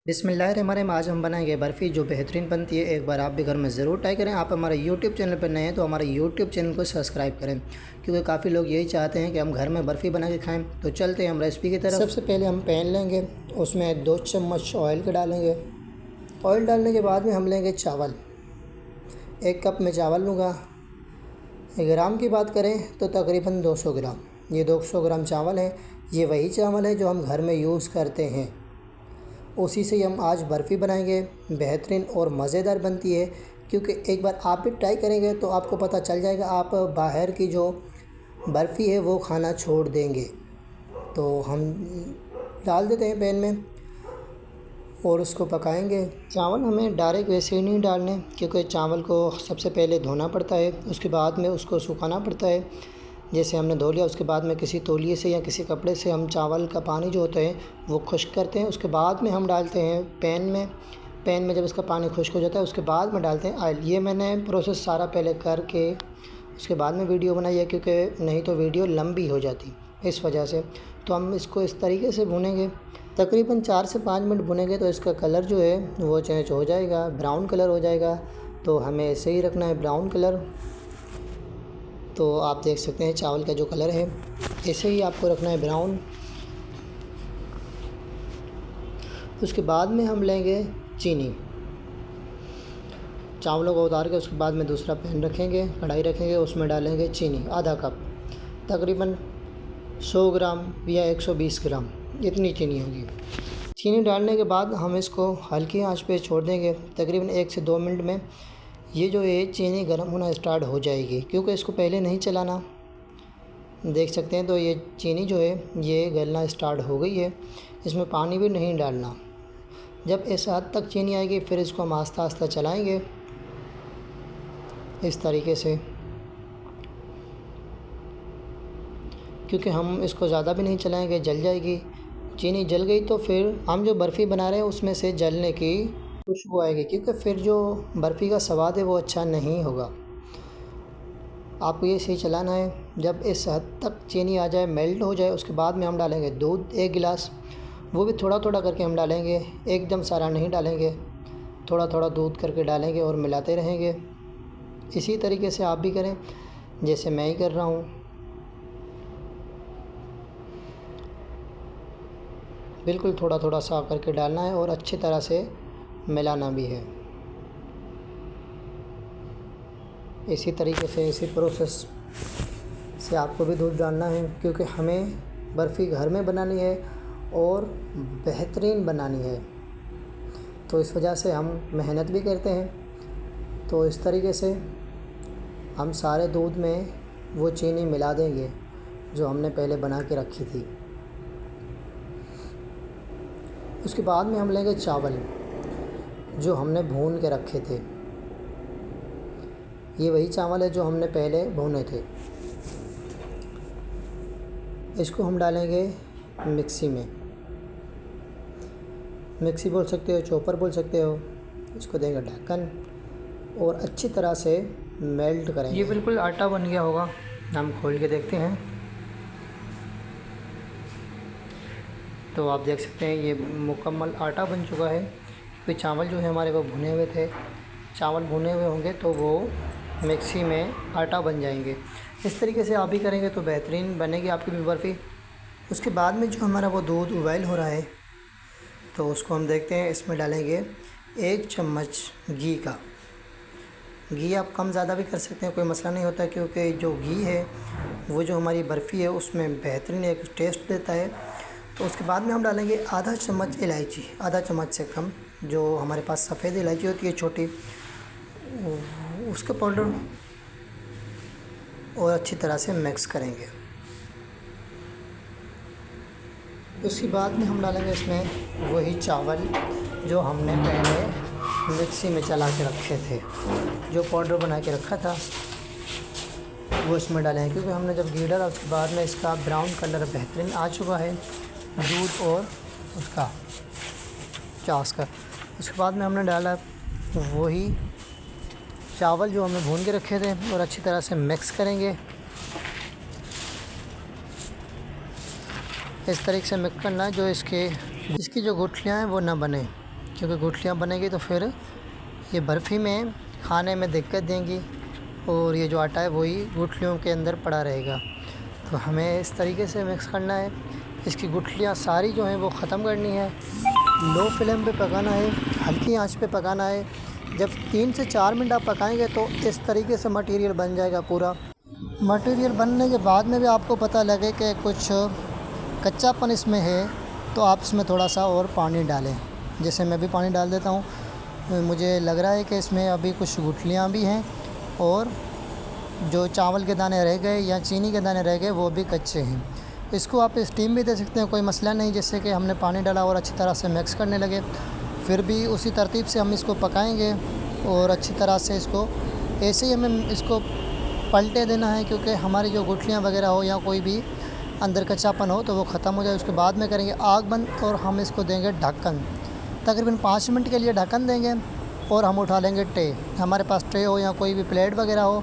बिस्मिल्लाहिर्रहमानिर्रहीम। आज हम बनाएंगे बर्फ़ी जो बेहतरीन बनती है। एक बार आप भी घर में ज़रूर ट्राई करें। आप हमारे यूट्यूब चैनल पर नए हैं तो हमारे यूट्यूब चैनल को सब्सक्राइब करें, क्योंकि काफ़ी लोग यही चाहते हैं कि हम घर में बर्फ़ी बना के खाएं। तो चलते हैं हम रेसिपी की तरफ। सबसे पहले हम पैन लेंगे, उसमें 2 चम्मच ऑयल के डालेंगे। ऑयल डालने के बाद में हम लेंगे चावल। 1 कप में चावल लूँगा। ग्राम की बात करें तो तकरीबन 200 ग्राम। ये 200 ग्राम चावल है। ये वही चावल है जो हम घर में यूज़ करते हैं, उसी से हम आज बर्फ़ी बनाएंगे। बेहतरीन और मज़ेदार बनती है, क्योंकि एक बार आप भी ट्राई करेंगे तो आपको पता चल जाएगा। आप बाहर की जो बर्फ़ी है वो खाना छोड़ देंगे। तो हम डाल देते हैं पैन में और उसको पकाएंगे। चावल हमें डायरेक्ट वैसे ही नहीं डालने, क्योंकि चावल को सबसे पहले धोना पड़ता है, उसके बाद में उसको सुखाना पड़ता है। जैसे हमने धो लिया, उसके बाद में किसी तौलिए से या किसी कपड़े से हम चावल का पानी जो होता है वो खुश्क करते हैं। उसके बाद में हम डालते हैं पैन में। पैन में जब इसका पानी खुश्क हो जाता है उसके बाद में डालते हैं ऑयल। ये मैंने प्रोसेस सारा पहले करके उसके बाद में वीडियो बनाई है, क्योंकि नहीं तो वीडियो लंबी हो जाती इस वजह से। तो हम इसको इस तरीके से भूनेंगे, तकरीबन 4 से 5 मिनट भुनेंगे तो इसका कलर जो है वो चेंज हो जाएगा, ब्राउन कलर हो जाएगा। तो हमें ऐसे ही रखना है, ब्राउन कलर। तो आप देख सकते हैं चावल का जो कलर है ऐसे ही आपको रखना है, ब्राउन। उसके बाद में हम लेंगे चीनी। चावलों को उतार के उसके बाद में दूसरा पैन रखेंगे, कढ़ाई रखेंगे, उसमें डालेंगे चीनी आधा कप, तकरीबन 100 ग्राम या 120 ग्राम, इतनी चीनी होगी। चीनी डालने के बाद हम इसको हल्की आंच पे छोड़ देंगे। तकरीबन 1 से 2 मिनट में ये जो है चीनी गर्म होना स्टार्ट हो जाएगी, क्योंकि इसको पहले नहीं चलाना। देख सकते हैं तो ये चीनी जो है ये गलना स्टार्ट हो गई है। इसमें पानी भी नहीं डालना। जब इस हद तक चीनी आएगी फिर इसको हम आस्ता आस्ता चलाएँगे इस तरीके से, क्योंकि हम इसको ज़्यादा भी नहीं चलाएँगे, जल जाएगी। चीनी जल गई तो फिर हम जो बर्फ़ी बना रहे हैं उसमें से जलने की खुशबू आएगी, क्योंकि फिर जो बर्फ़ी का स्वाद है वो अच्छा नहीं होगा। आपको ये सही चलाना है। जब इस हद तक चीनी आ जाए, मेल्ट हो जाए, उसके बाद में हम डालेंगे दूध 1 गिलास। वो भी थोड़ा थोड़ा करके हम डालेंगे, एकदम सारा नहीं डालेंगे, थोड़ा थोड़ा दूध करके डालेंगे और मिलाते रहेंगे। इसी तरीके से आप भी करें जैसे मैं ही कर रहा हूँ। बिल्कुल थोड़ा थोड़ा सा करके डालना है और अच्छी तरह से मिलाना भी है। इसी तरीके से, इसी प्रोसेस से आपको भी दूध डालना है, क्योंकि हमें बर्फ़ी घर में बनानी है और बेहतरीन बनानी है। तो इस वजह से हम मेहनत भी करते हैं। तो इस तरीके से हम सारे दूध में वो चीनी मिला देंगे जो हमने पहले बना के रखी थी। उसके बाद में हम लेंगे चावल जो हमने भून के रखे थे। ये वही चावल है जो हमने पहले भूने थे। इसको हम डालेंगे मिक्सी में, मिक्सी बोल सकते हो, चॉपर बोल सकते हो। इसको देंगे ढक्कन और अच्छी तरह से मेल्ट करेंगे। ये बिल्कुल आटा बन गया होगा, हम खोल के देखते हैं। तो आप देख सकते हैं ये मुकम्मल आटा बन चुका है। फिर चावल जो है हमारे वो भुने हुए थे। चावल भुने हुए होंगे तो वो मिक्सी में आटा बन जाएंगे। इस तरीके से आप भी करेंगे तो बेहतरीन बनेगी आपकी भी बर्फ़ी। उसके बाद में जो हमारा वो दूध उबाइल हो रहा है तो उसको हम देखते हैं। इसमें डालेंगे 1 चम्मच घी का। घी आप कम ज़्यादा भी कर सकते हैं, कोई मसला नहीं होता, क्योंकि जो घी है वो जो हमारी बर्फ़ी है उसमें बेहतरीन एक टेस्ट देता है। तो उसके बाद में हम डालेंगे आधा चम्मच इलायची, आधा चम्मच से कम, जो हमारे पास सफ़ेद इलायची होती है छोटी, उसका पाउडर, और अच्छी तरह से मिक्स करेंगे। उसके बाद में हम डालेंगे इसमें वही चावल जो हमने पहले मिक्सी में चला के रखे थे, जो पाउडर बना के रखा था वो इसमें डालेंगे। क्योंकि हमने जब घी डाला उसके बाद में इसका ब्राउन कलर बेहतरीन आ चुका है, दूध और उसका चास का। उसके बाद में हमने डाला वही चावल जो हमने भून के रखे थे और अच्छी तरह से मिक्स करेंगे। इस तरीके से मिक्स करना है जो इसकी जो गुठलियाँ हैं वो ना बने। क्योंकि गुठलियाँ बनेगी तो फिर ये बर्फ़ी में खाने में दिक्कत देंगी और ये जो आटा है वही गुठलियों के अंदर पड़ा रहेगा। तो हमें इस तरीके से मिक्स करना है। इसकी गुठलियाँ सारी जो हैं वो ख़त्म करनी है। लो फ्लेम पे पकाना है, हल्की आंच पे पकाना है। जब 3 से 4 मिनट आप पकाएंगे तो इस तरीके से मटेरियल बन जाएगा पूरा। मटेरियल बनने के बाद में भी आपको पता लगे कि कुछ कच्चापन इसमें है तो आप इसमें थोड़ा सा और पानी डालें। जैसे मैं भी पानी डाल देता हूँ। मुझे लग रहा है कि इसमें अभी कुछ गुठलियाँ भी हैं और जो चावल के दाने रह गए या चीनी के दाने रह गए वो भी कच्चे हैं। इसको आप स्टीम भी दे सकते हैं, कोई मसला नहीं। जैसे कि हमने पानी डाला और अच्छी तरह से मिक्स करने लगे, फिर भी उसी तरतीब से हम इसको पकाएंगे और अच्छी तरह से इसको ऐसे ही हमें इसको पलटे देना है, क्योंकि हमारी जो गुठलियाँ वगैरह हो या कोई भी अंदर कच्चापन हो तो वो ख़त्म हो जाए। उसके बाद में करेंगे आग बंद और हम इसको देंगे ढक्कन। तकरीबन 5 मिनट के लिए ढक्कन देंगे और हम उठा लेंगे ट्रे। हमारे पास ट्रे हो या कोई भी प्लेट वगैरह हो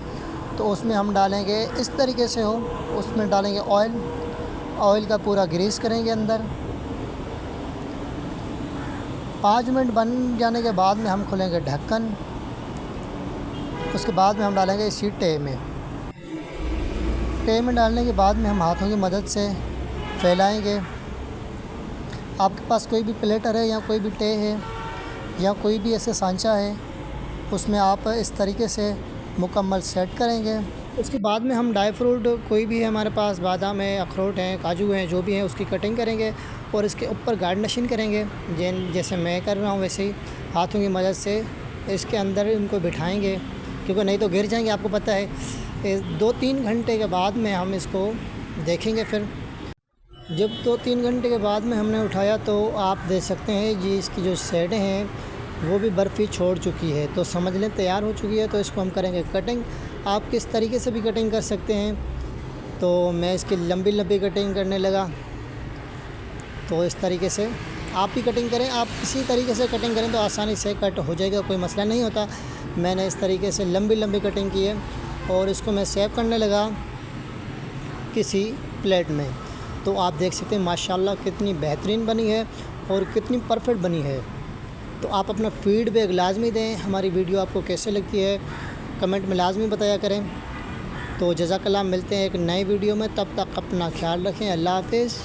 तो उसमें हम डालेंगे, इस तरीके से हो, उसमें डालेंगे ऑयल का पूरा ग्रीस करेंगे अंदर। 5 मिनट बन जाने के बाद में हम खोलेंगे ढक्कन। उसके बाद में हम डालेंगे इसी ट्रे में डालने के बाद में हम हाथों की मदद से फैलाएंगे। आपके पास कोई भी प्लेटर है या कोई भी ट्रे है या कोई भी ऐसे सांचा है, उसमें आप इस तरीके से मुकम्मल सेट करेंगे। उसके बाद में हम ड्राई फ्रूट कोई भी है हमारे पास, बादाम है, अखरोट हैं, काजू हैं, जो भी हैं उसकी कटिंग करेंगे और इसके ऊपर गार्निशिंग करेंगे। जैसे मैं कर रहा हूँ वैसे ही हाथों की मदद से इसके अंदर इनको बिठाएंगे, क्योंकि नहीं तो गिर जाएंगे। आपको पता है 2-3 घंटे के बाद में हम इसको देखेंगे। फिर जब 2-3 घंटे के बाद में हमने उठाया तो आप देख सकते हैं जी इसकी जो साइडें हैं वो भी बर्फ़ी छोड़ चुकी है, तो समझ लें तैयार हो चुकी है। तो इसको हम करेंगे कटिंग। आप किस तरीके से भी कटिंग कर सकते हैं। तो मैं इसकी लंबी कटिंग करने लगा, तो इस तरीके से आप भी कटिंग करें। आप इसी तरीके से कटिंग करें तो आसानी से कट हो जाएगा, कोई मसला नहीं होता। मैंने इस तरीके से लंबी कटिंग की है और इसको मैं सेव करने लगा किसी प्लेट में। तो आप देख सकते हैं माशाल्लाह कितनी बेहतरीन बनी है और कितनी परफेक्ट बनी है। तो आप अपना फीडबैक लाजमी दें, हमारी वीडियो आपको कैसे लगती है कमेंट में लाजमी बताया करें। तो जज़ाकल्लाह, मिलते हैं एक नई वीडियो में, तब तक अपना ख्याल रखें। अल्लाह हाफ़िज़।